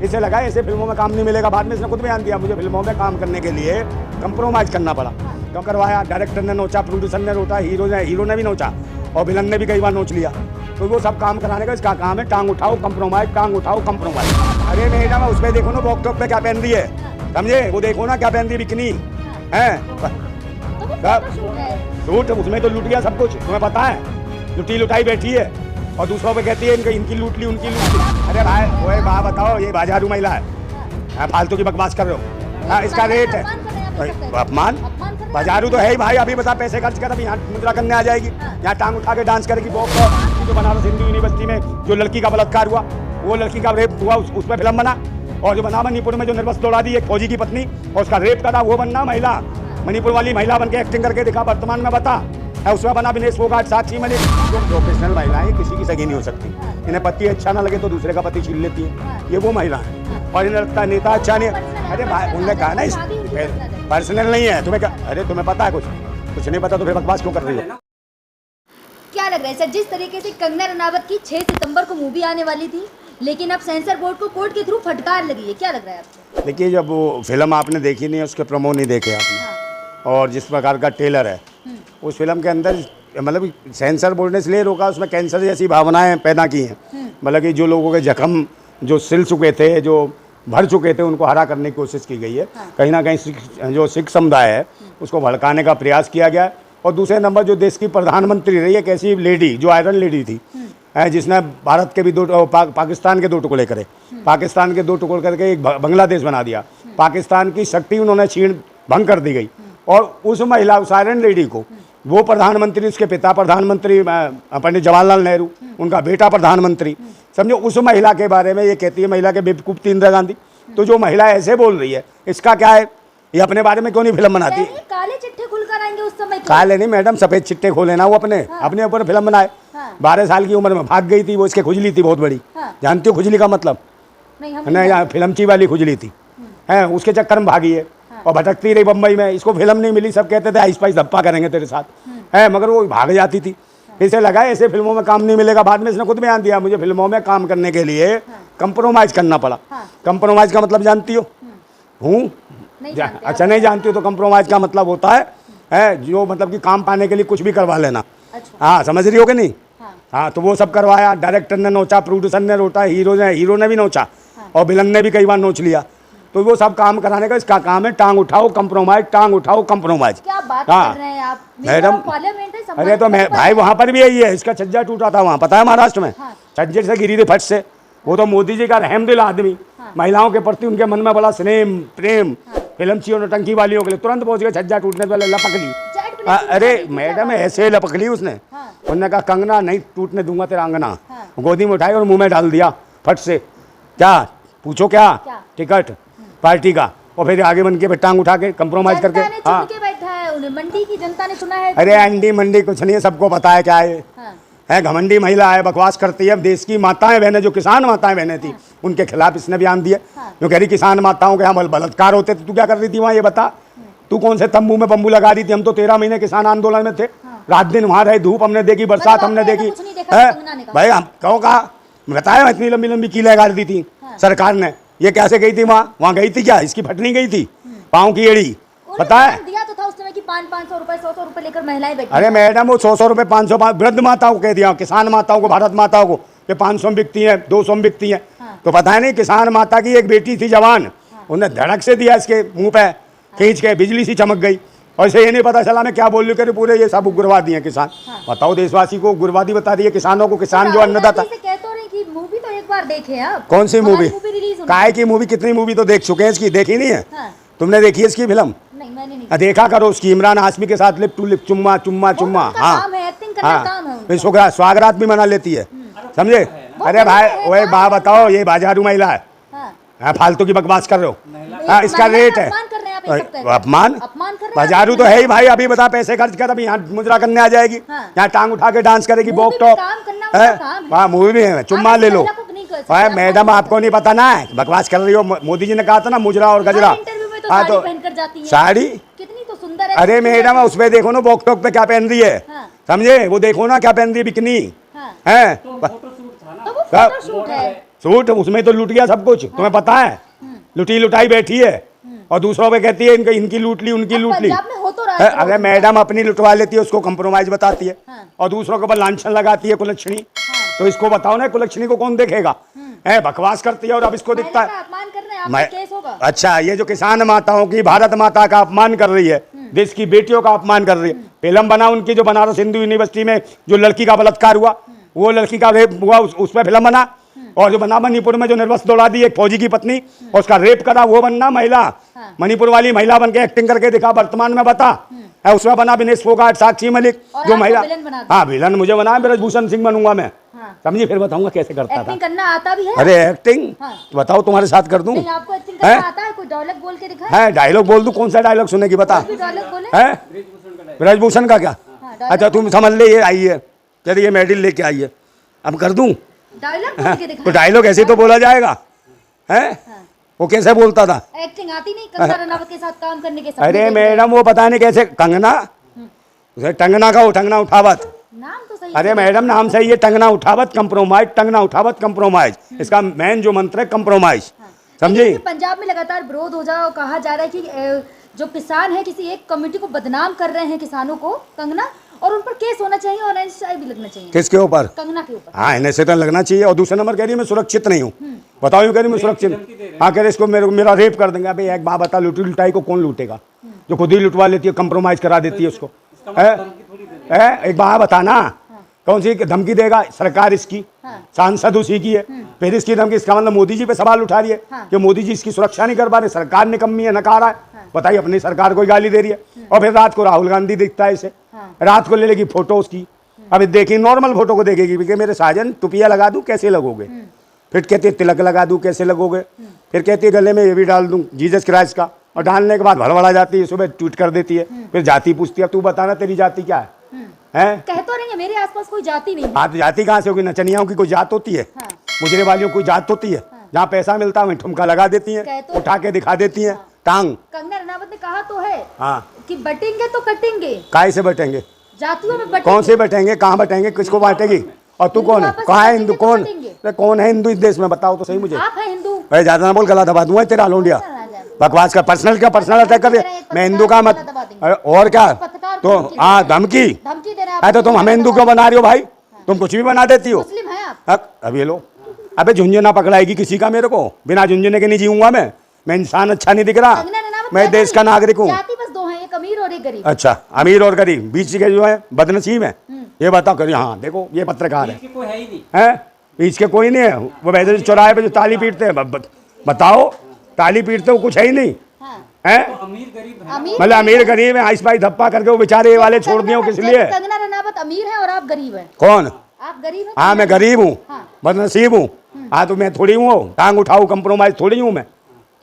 इसे लगा ऐसे फिल्मों में काम नहीं मिलेगा। बाद में इसने खुद बयान दिया, मुझे फिल्मों में काम करने के लिए कंप्रोमाइज़ करना पड़ा। क्यों करवाया? डायरेक्टर ने नोचा, प्रोड्यूसर ने नोचा, हीरो ने भी नोचा और विलन ने भी कई बार नोच लिया। तो वो सब काम कराने का इसका काम है, टांग उठाओ कंप्रोमाइज़, टांग उठाओ कंप्रोमाइज़। अरे मैडम उस पर देखो ना, बॉक्स पे क्या पहन रही है, समझे? वो देखो ना क्या पहन रही, बिकनी है सूट, उसमें तो लूट गया सब कुछ, तुम्हें पता है? लुटी लुटाई बैठी है और दूसरों पे कहती है इनकी लूट ली, उनकी लूट ली। अरे भाई ओए बा बताओ, ये बाजारू महिला है, फालतू की बकवास कर रहे हो। हाँ, इसका रेट है अपमान। बाजारू तो है ही भाई। अभी बता, पैसे खर्च कर अभी यहाँ मुद्रा करने आ जाएगी, यहाँ टांग उठा के डांस करेगी। जो बनारस हिंदू यूनिवर्सिटी में जो लड़की का बलात्कार हुआ, वो लड़की का रेप हुआ, उस पर फिल्म बना। और जो बना मणिपुर में जो निर्वस्त्र दौड़ा दी एक फौजी की पत्नी और उसका रेप करा, वो बनना महिला, मणिपुर वाली महिला बन के एक्टिंग करके दिखा। वर्तमान में बता, उसमें बना विनेश फोगाट, साक्षी मलिक। जो प्रोफेशनल महिलाएं किसी की सगी नहीं हो सकती। इन्हें पति अच्छा ना लगे तो दूसरे का पति छीन लेती है, ये वो महिला है। और इन्हें लगता है नेता अच्छा नहीं है। अरे भाई उन्होंने कहा ना पर्सनल नहीं है, तुम्हें अरे तुम्हें पता है कुछ नहीं पता तो फिर बकवास क्यों कर रही हो? क्या लग रहा है सर, जिस तरीके से कंगना रनावत की 6 सितंबर को मूवी आने वाली थी, लेकिन अब सेंसर बोर्ड को कोर्ट के थ्रू फटकार लगी है, क्या लग रहा है आपको? देखिए, जब वो फिल्म आपने देखी नहीं है, उसके प्रोमो नहीं देखे आपने, और जिस प्रकार का ट्रेलर है उस फिल्म के अंदर, मतलब सेंसर बोर्ड ने इसलिए रोका, उसमें कैंसर जैसी भावनाएं पैदा की हैं। मतलब कि जो लोगों के जख्म जो सिल चुके थे, जो भर चुके थे, उनको हरा करने की कोशिश की गई है। कहीं ना कहीं जो सिख समुदाय है उसको भड़काने का प्रयास किया गया। और दूसरे नंबर, जो देश की प्रधानमंत्री रही, एक ऐसी लेडी जो आयरन लेडी थी, जिसने भारत के भी पाकिस्तान के 2 टुकड़े करे, पाकिस्तान के 2 टुकड़े करके एक बांग्लादेश बना दिया। पाकिस्तान की शक्ति उन्होंने छीन भंग कर दी गई। और उस महिला, उस आयरन लेडी को वो प्रधानमंत्री, उसके पिता प्रधानमंत्री पंडित जवाहरलाल नेहरू, उनका बेटा प्रधानमंत्री, समझो। उस महिला के बारे में ये कहती है महिला के बेवकूफ़ थी इंदिरा गांधी। तो जो महिला ऐसे बोल रही है, इसका क्या है? ये अपने बारे में क्यों नहीं फिल्म बनाती? काले चिट्ठे खुलकर आएंगे उस समय। काले नहीं मैडम, सफ़ेद चिट्टे खोले ना वो अपने ऊपर फिल्म बनाए। 12 साल की उम्र में भाग गई थी वो, इसके खुजली थी बहुत बड़ी। जानती हो खुजली का मतलब? नहीं, फिल्मची वाली खुजली थी, है उसके चक्कर में भागी है और भटकती रही बम्बई में। इसको फिल्म नहीं मिली, सब कहते थे आइस पाइस धप्पा करेंगे तेरे साथ, है, मगर वो भाग जाती थी। इसे लगा ऐसे फिल्मों में काम नहीं मिलेगा। बाद में इसने खुद बयान दिया, मुझे फिल्मों में काम करने के लिए कंप्रोमाइज़ करना पड़ा। कंप्रोमाइज़ का मतलब जानती हो? अच्छा नहीं जानती हो तो कंप्रोमाइज़ का मतलब होता है जो मतलब कि काम पाने के लिए कुछ भी करवा लेना। हाँ, समझ रही हो कि नहीं? हाँ, तो वो सब करवाया। डायरेक्टर ने नोचा, प्रोड्यूसर ने नोचा, हीरो ने भी नोचा और विलन ने भी कई बार नोच लिया। तो वो सब काम कराने का इसका काम है, टांग उठाओ कंप्रोमाइज़, टांग उठाओ कंप्रोमाइज़। क्या बात कर रहे हैं आप मैडम? अरे तो मैं भाई वहाँ पर भी यही है, इसका छज्जा टूटा था वहाँ, पता है महाराष्ट्र में? छज्जे से गिरी थी फट से। वो तो मोदी जी का रहमदिल आदमी, महिलाओं के प्रति उनके मन में बड़ा स्नेह प्रेम, फिल्मचियों नौटंकी वालियों के लिए तुरंत पहुँच गए। छज्जा टूटने वाले लपक ली। अरे मैडम ऐसे लपक ली उसने। उन्होंने कहा कंगना नहीं टूटने दूंगा तेरा अंगना। गोदी में उठाई और मुँह में डाल दिया फट से। क्या पूछो? क्या टिकट पार्टी का? और फिर आगे बन के टांग उठा के कंप्रोमाइज करके। हाँ, मंडी की जनता ने चुना है। अरे अंडी मंडी कुछ नहीं है, सबको पता है क्या है घमंडी महिला है, बकवास करती है। देश की माताएं बहनें, जो किसान माताएं बहनें थी, उनके खिलाफ इसने बयान दिए। जो कह रही किसान माताओं के यहाँ बलात्कार होते थे, तू क्या कर रही थी वहाँ? ये बता, तू कौन से तंबू में बम्बू लगा रही थी? हम तो 13 महीने किसान आंदोलन में थे, रात दिन वहाँ रहे, धूप हमने देखी, बरसात हमने देखी। भाई हम कहो कहा बताया, इतनी लंबी लंबी कीलें गाड़ दी थी सरकार ने। ये कैसे गई थी वहाँ गई थी क्या? इसकी फटनी गई थी पाँव की एड़ी, पता है? दिया तो था उस समय कि 500 रुपए 100 रुपए लेकर महिलाएं बैठी। अरे मैडम वो 100 रुपए 500 वृद्ध माताओं को कह दिया, किसान माताओं को, भारत माताओं को ये 500 में बिकती है, 200 में बिकती है। तो पता है नहीं, किसान माता की एक बेटी थी जवान, उन्हें धड़क से दिया इसके मुंह पे खींच के, बिजली सी चमक गई। और इसे ये नहीं पता चला मैं क्या बोल रही हूँ, पूरे ये सब उग्रवादी हैं किसान। बताओ, देशवासी को उग्रवादी बता रही है, किसानों को, किसान जो अन्नदाता। मूवी तो एक बार देखे आप? कौन सी मूवी? काय की मूवी? कितनी मूवी तो देख चुके हैं इसकी, देखी नहीं है? तुमने देखी है इसकी फिल्म? नहीं, मैंने नहीं देखा करो उसकी, इमरान हाशमी के साथ लिप टू लिप, चुम्मा चुम्मा चुम्मा। हाँ, स्वागरात भी मना लेती है, समझे? अरे भाई ओए बा बताओ, ये बाजारू महिला है, फालतू की बकवास कर रहे हो। इसका रेट है अपमान। बाजारू तो है ही भाई। अभी बता, पैसे खर्च कर अभी यहाँ मुद्रा करने आ जाएगी, यहाँ टांग उठा के डांस करेगी, बॉक टॉप है, वहाँ मूवी भी है, चुम्मा ले लो। मैडम आपको नहीं पता ना, बकवास कर रही हो। मोदी जी ने कहा था ना मुजरा और गजरा। हाँ तो साड़ी कितनी तो सुंदर है। अरे मैडम उस पे देखो ना, बॉक टॉप पे क्या पहन रही है, समझे? वो देखो ना क्या पहन रही है, बिकनी है। सूट उसमें तो लूट गया सब कुछ, तुम्हें पता है। लुटी लुटाई बैठी है और दूसरों पे कहती है इनकी लूट ली, उनकी लूट ली। पंजाब में हो तो रहा है। अरे मैडम अपनी लुटवा लेती है, उसको कंप्रोमाइज बताती है और दूसरों के ऊपर लांछन लगाती है कुलक्षणी। तो इसको बताओ ना, कुलक्षणी को कौन देखेगा? है बकवास करती है और अब इसको दिखता है अपमान कर रहे हैं, आप पे केस होगा। अच्छा, ये जो किसान माताओं की, भारत माता का अपमान कर रही है, देश की बेटियों का अपमान कर रही है। फिल्म बना उनकी, जो बनारस हिंदू यूनिवर्सिटी में जो लड़की का बलात्कार हुआ, वो लड़की का रेप हुआ, उस पर फिल्म बना। और जो बना मणिपुर में जो निर्वस्त्र दौड़ा दी एक फौजी की पत्नी और उसका रेप करा, वो बनना महिला। मणिपुर वाली महिला बन के एक्टिंग करके दिखा, वर्तमान में बता। उसमें बना विनेश फोगाट, साक्षी मलिक, जो महिला। हाँ, विलन मुझे बना, ब्रजभूषण सिंह बनूंगा मैं। समझी? फिर बताऊंगा कैसे करता था। एक्टिंग करना आता भी है? अरे एक्टिंग बताओ, तुम्हारे साथ कर दूं। आपको एक्टिंग करना आता है? कोई डायलॉग बोल के दिखाए? है डायलॉग बोल दूं? कौन सा डायलॉग सुनेगी बता? डायलॉग बोले है ब्रजभूषण का क्या? अच्छा तुम समझ ले, ये आई है, चलिए ये मेडल लेके आई है, अब कर दूं डायलॉग बोल के दिखाए। तो डायलॉग ऐसे तो बोला जाएगा है? वो कैसे बोलता था? एक्टिंग आती नहीं कंगना रनावत के साथ काम करने के? अरे मैडम वो पता नहीं कैसे, कंगना उसे टंगना का टंगना उठावत, नाम तो सही। अरे मैडम नाम सही है, टंगना उठावत कंप्रोमाइज, टंगना उठावत कंप्रोमाइज। इसका मेन जो मंत्र है कंप्रोमाइज, समझी? पंजाब में लगातार विरोध हो जाओ, कहा जा रहा है कि जो किसान है किसी एक कमेटी को बदनाम कर रहे हैं किसानों को, कंगना, और उन पर केस होना चाहिए और एनएसआई भी लगना चाहिए। किसके ऊपर? कंगना के ऊपर। हाँ, एनएसआई तो लगना चाहिए। और दूसरा नंबर कह रही है मैं सुरक्षित नहीं हूँ। बताओ, यूँ कह रही मैं सुरक्षित। हाँ, कह रहे इसको मेरा रेप कर देंगे। अबे एक बात बता, लुटी लुटाई को कौन लूटेगा? जो खुद ही लुटवा लेती है, कंप्रोमाइज करा देती है उसको। एक बात बताना, कौन सी धमकी देगा? सरकार इसकी, सांसद उसी की है, फिर इसकी धमकी। इसका मतलब मोदी जी पे सवाल उठा रही है कि मोदी जी इसकी सुरक्षा नहीं कर पा रहे, सरकार निकम्मी है, नकारा है। बताइए, अपनी सरकार को गाली दे रही है। और फिर रात को राहुल गांधी दिखता है इसे, रात को ले लेगी फोटो उसकी। अब देखी नॉर्मल फोटो को देखेगी कि मेरे साजन टुपिया लगा दूं, कैसे लगोगे? फिर कहती है तिलक लगा दूं, कैसे लगोगे? फिर कहती है गले में ये भी डाल दूं, जीसस क्राइस्ट का। और डालने के बाद भड़बड़ा जाती है, सुबह ट्वीट कर देती है। फिर जाति पूछती है, तू बताना तेरी जाति क्या है? हैं? कह तो रही है मेरे आसपास कोई जाति नहीं है। हाँ, तो जाति कहाँ से होगी? नचनियाओं की कोई जात होती है? मुजरे वालियों की कोई जात होती है? जहाँ पैसा मिलता है वहीं ठुमका लगा देती हैं, उठा के दिखा देती हैं टांग। कंगना रनावत ने कहा तो है हाँ कि बटेंगे तो कटेंगे। काय से बटेंगे? जातियों में बटेंगे। कौन से बटेंगे? कहाँ बटेंगे? किसको बांटेगी? और तू कौन है? कहाँ है हिंदू? कौन है हिंदू इस देश में? बताओ तो सही मुझे। आप है हिंदू? अरे ज्यादा ना बोल, गला दबा दूंगा तेरा लोंडिया। बकवास का पर्सनल क्या पर्सनल अटैक कर? मैं हिंदू का मत। और क्या तो? हाँ, धमकी दे रहे है तो तुम हमें हिंदू क्यों बना रही हो भाई? तुम कुछ भी बना देती हो। मुस्लिम है आप? अब ये लो, अबे झुंझुना पकड़ाएगी किसी का मेरे को? बिना झुंझुने के नहीं जीऊंगा मैं इंसान अच्छा नहीं दिख रहा? मैं देश का नागरिक हूँ। जाति बस दो हैं, एक अमीर और एक गरीब। अच्छा, अमीर और गरीब, बीच के जो है बदनसीब है। ये बताओ करिए। हाँ देखो, ये पत्रकार है, बीच के कोई नहीं है। वो वैसे चौराहे पे जो ताली पीटते हैं, बताओ ताली पीटते हो, कुछ है ही नहीं है। मतलब अमीर गरीब है, आइस पाई धप्पा करके वो बेचारे वाले छोड़ दिए किस लिए? कंगना रनावत अमीर है और आप गरीब हैं। कौन? आप गरीब हैं। हाँ, मैं गरीब हूँ, बदनसीब हूँ। हाँ, तो मैं थोड़ी हूँ टांग उठाऊँ, कंप्रोमाइज थोड़ी हूँ मैं।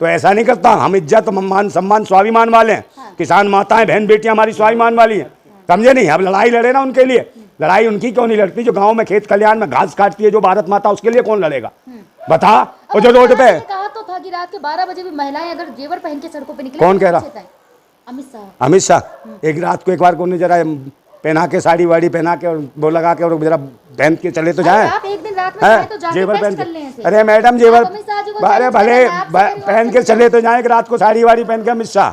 तो ऐसा नहीं करता। हम इज्जत, मान, सम्मान, स्वाभिमान वाले हैं। किसान माताएं, बहन बेटियां हमारी स्वाभिमान वाली हैं, समझे नहीं? अब लड़ाई लड़े ना उनके लिए। लड़ाई उनकी क्यों नहीं लड़ती जो गांव में खेत खलिहान में घास काटती है, जो भारत माता, उसके लिए कौन लड़ेगा? बता। और जो रोड पे कहा तो था कि रात के 12 बजे भी महिलाएं अगर जेवर पहन के सड़कों पे निकले। कौन कह रहा? अमित शाह। एक रात को एक बार को जरा पहना के, साड़ी वाड़ी पहना के और वो लगा के और जरा पहन के चले तो जाए। आप एक दिन रात में जाए तो जाके जेवर टेस्ट पहन कर लें के। अरे मैडम, जेवर अरे भले पहन के चले तो जाए रात को, साड़ी वाड़ी पहन के अमित शाह।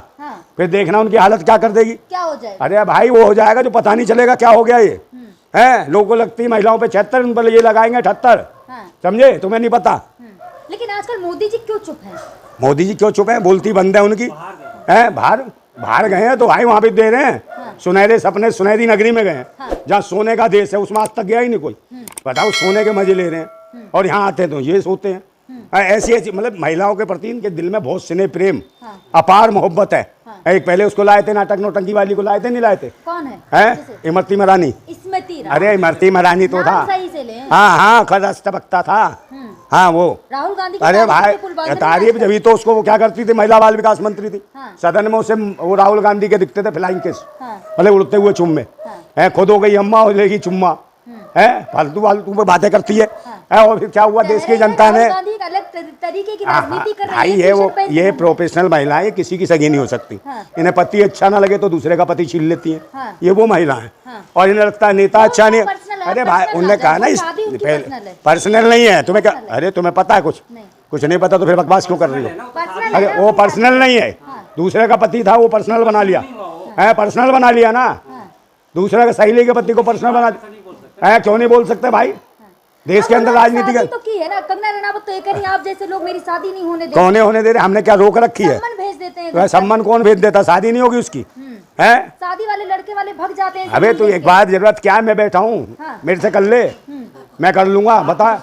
फिर देखना उनकी हालत क्या कर देगी। क्या हो जाएगा? अरे भाई वो हो जाएगा जो पता नहीं चलेगा क्या हो गया ये है। लोगों को लगती है महिलाओं पे 76, उन पर ये लगाएंगे 78। समझे? तुम्हें नहीं पता। लेकिन आजकल मोदी जी क्यों चुप हैं? मोदी जी क्यों चुप हैं? बोलती बंद है उनकी। है बाहर गए हैं तो भाई वहां भी दे रहे हैं। सुनहरे सपने, सुनहरी नगरी में गए हैं जहाँ सोने का देश है, उसमें आज तक गया ही नहीं कोई। बताओ, सोने के मजे ले रहे हैं और यहाँ आते हैं तो ये सोते हैं। ऐसी मतलब महिलाओं के प्रति इनके दिल में बहुत स्नेह प्रेम, अपार मोहब्बत है। एक पहले उसको लाए थे, नाटक नौटंकी वाली को लाए थे, नहीं लाए थे? कौन है? इमरती महारानी। अरे इमरती महारानी तो था। हाँ, खरस्ता था। हाँ, वो राहुल गांधी। अरे भाई, तारीफ जब तो उसको वो क्या करती थी, महिला बाल विकास मंत्री थी। सदन में उसे वो राहुल गांधी के दिखते थे फ्लाइंग किस, मतलब उड़ते हुए चुम्मे। खुद हो गई अम्मा, हो जाएगी चुम्मा। है फालतू फालतू पे बातें करती है। और फिर क्या हुआ? देश की जनता ने तरीके की राजनीति कर रही भाई ये प्रोफेशनल महिलाएं किसी की सगी नहीं हो सकती। इन्हें पति अच्छा ना लगे तो दूसरे का पति छीन लेती हैं। ये वो महिला है और इन्हें लगता है नेता अच्छा नहीं। अरे भाई personal उनने ना कहा ना जाए, इस शादी उनकी personal है। पर्सनल नहीं है तुम्हें Personal है। अरे तुम्हें पता है कुछ नहीं कुछ नहीं पता तो फिर बकवास क्यों कर रही हो? पर्सनल अरे वो पर्सनल नहीं है, दूसरे का पति था वो पर्सनल बना लिया है, पर्सनल बना लिया ना, दूसरे का सहेली के पति को पर्सनल बना है। क्यों नहीं बोल सकते भाई? देश के अंदर राजनीति शादी तो की है ना, कंगना रनावत तो ये कह रही आप जैसे लोग मेरी शादी नहीं होने देते, कौन होने दे रहे? हमने क्या रोक रखी है? सम्मान भेज देते हैं तो सम्मान कौन भेज देता? शादी नहीं होगी उसकी है? शादी वाले लड़के वाले भग जाते हैं। अबे तो एक बात जरूरत क्या है, मैं बैठा हूँ हाँ। मेरे से कर ले, मैं कर लूंगा, बता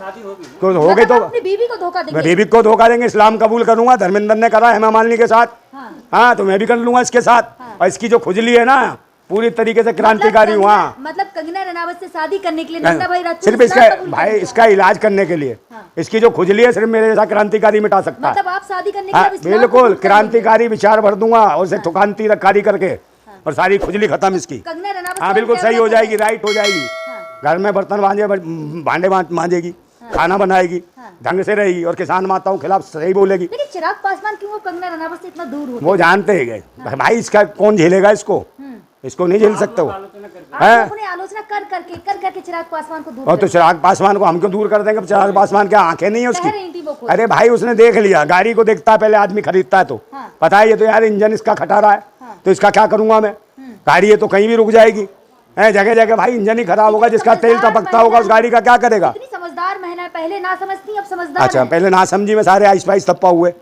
तो हो गई तो अपनी बीवी को धोखा मैं देंगे। बीबी को धोखा देंगे, इस्लाम कबूल करूंगा, धर्मेंद्र ने करा हेमा मालिनी के साथ, हाँ। हाँ तो मैं भी कर लूंगा इसके साथ। और इसकी जो खुजली है ना पूरी तरीके से क्रांतिकारी हुआ, मतलब कंगना रनावत से शादी करने के लिए नंदा भाई राजपूत सिर्फ इस्लाम इसका कबूल भाई करेंगे। इसका इलाज करने के लिए, इसकी जो खुजली है सिर्फ मेरे जैसा क्रांतिकारी मिटा सकता है। मतलब आप शादी करने के हाँ लिए अब इस्लाम बिल्कुल कबूल करेंगे। क्रांतिकारी विचार भर दूंगा और उसे क्रांतिकारी करके और सारी खुजली खत्म इसकी। कंगना रनावत हाँ को बिल्कुल क्या सही हो कहते हैं? जाएगी, राइट हो जाएगी, हाँ। घर में बर्तन भांडे मांजेगी, खाना बनाएगी, ढंग से रहेगी और किसान माताओं के खिलाफ सही बोलेगी। लेकिन चिराग पासवान क्यों वो कंगना रनावत से इतना दूर होते वो जानते हैं गए भाई इसका कौन झेलेगा इसको, इसको नहीं झेल सकते वो आप हैं। लोगों ने आलोचना कर करके चिराग पासवान को दूर और तो चिराग पासवान को हम क्यों दूर कर देंगे? चिराग पासवान क्या आंखें नहीं है कह रही थी उसकी? वो खुद। अरे भाई उसने देख लिया, गाड़ी को देखता है पहले आदमी खरीदता है तो हाँ। पता है ये तो यार इंजन इसका खटा रहा है, हाँ। तो इसका क्या करूंगा मैं? गाड़ी ये तो कहीं भी रुक जाएगी है, जगह जगह भाई इंजन ही खराब होगा, जिसका तेल टपकता होगा उस गाड़ी का क्या करेगा? इतनी समझदार महिला है, पहले ना समझती अब समझदार अच्छा है। पहले ना समझी में सारे आइस पाइस थप्पा हुए,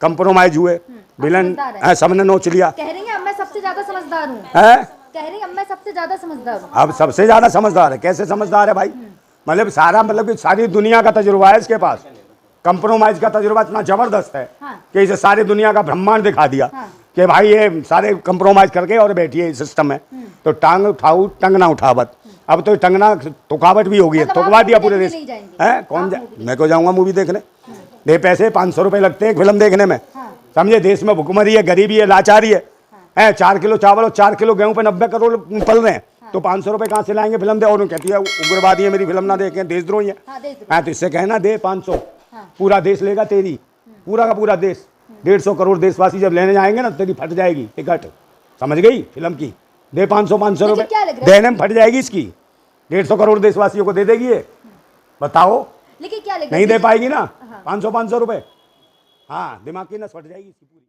कंप्रोमाइज हुए, विलन समझदार है। सबने नोच लिया कह रही है अब मैं सबसे ज्यादा समझदार हूँ, है। कह रही है अब मैं सबसे ज्यादा समझदार हूँ। अब सबसे ज्यादा समझदार है, कैसे समझदार है भाई? मतलब सारा मतलब कि सारी दुनिया का तजुर्बा है इसके पास, कंप्रोमाइज का तजुर्बा इतना जबरदस्त है हाँ। कि इसे सारी दुनिया का ब्रह्मांड दिखा दिया हाँ। कि भाई ये सारे कंप्रोमाइज करके और बैठिए सिस्टम में, तो टांग उठाऊ टंग ना उठावत, अब तो टंगना थुकावट भी होगी, मतलब थुकवा आप दिया मूवी पूरे देखने देश नहीं जाएंगे? है। कौन आप जा मूवी मैं को जाऊंगा मूवी देखने, दे पैसे 500 रुपए लगते हैं एक फिल्म देखने में, हाँ। समझे? देश में भुखमरी है, गरीबी है, लाचारी है, 4 किलो चावल और 4 किलो गेहूं पे 90 करोड़ पल रहे हैं, तो 500 रुपए कहाँ से लाएंगे फिल्म दे? और कहती है उग्रवादी है, मेरी फिल्म ना देखें, देशद्रोही है। हाँ, देशद्रोही। हाँ तो इससे कहना दे 500, हाँ। पूरा देश लेगा तेरी, पूरा का पूरा देश, 150 करोड़ देशवासी जब लेने जाएंगे ना तेरी फट जाएगी टिकट, समझ गई फिल्म की? दे 500 रुपए क्या लग रहा है? देने में फट जाएगी इसकी, 150 करोड़ देशवासियों को दे देगी ये, बताओ? लेकिन क्या लग रहा है? नहीं दे पाएगी ना 500 रुपए, हाँ दिमाग की नस फट जाएगी इसकी पूरी।